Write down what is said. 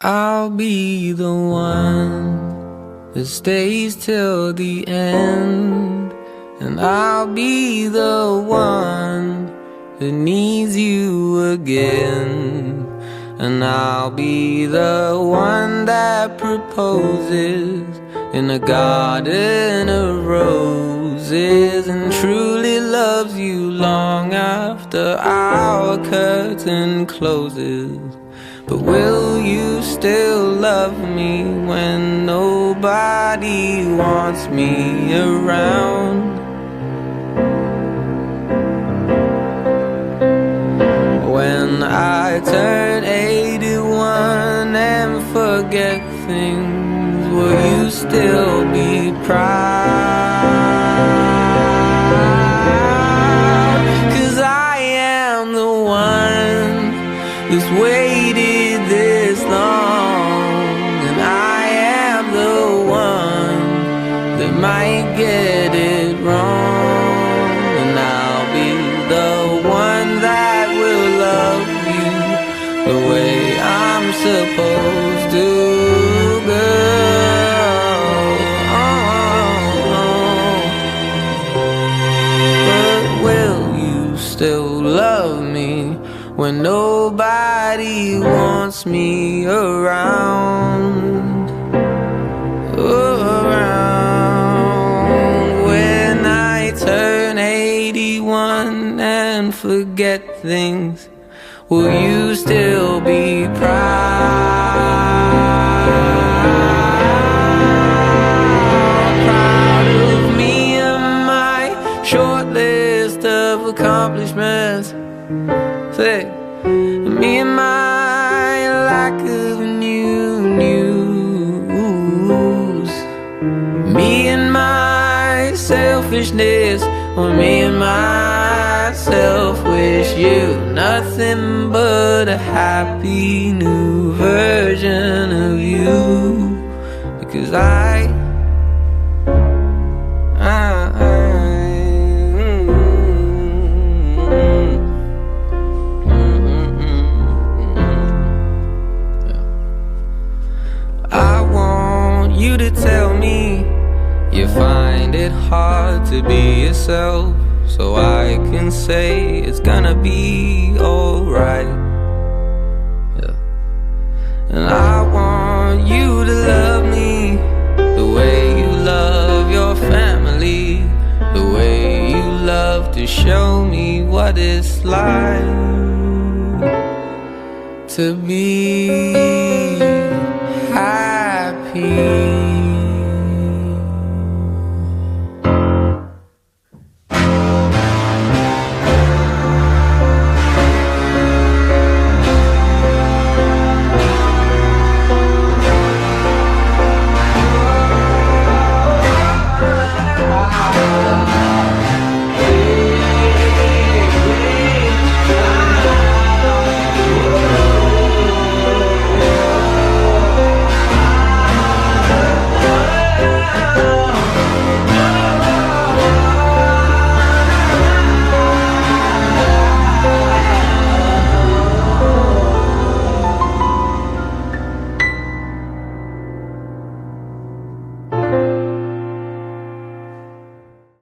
I'll be the one that stays till the end, and I'll be the one that needs you again, and I'll be the one that proposes in a garden of roses, and truly loves you long after our curtain closes. But will you still love me when nobody wants me around? When I turn 81 and forget things, will you still be proud? 'Cause I am the one that's waited this long, and I am the one that might get it wrong, and I'll be the one that will love you the way I'm supposed to, girl. But will you still love me when nobody wants me around? Around. When I turn 81 and forget things, will you still be proud? Proud of me and my short list of accomplishments. Say, me and my lack of new news, me and my selfishness, or me and myself wish you nothing but a happy new version of you. Because you to tell me you find it hard to be yourself, so I can say it's gonna be alright. Yeah. And I want you to love me the way you love your family, the way you love to show me what it's like to be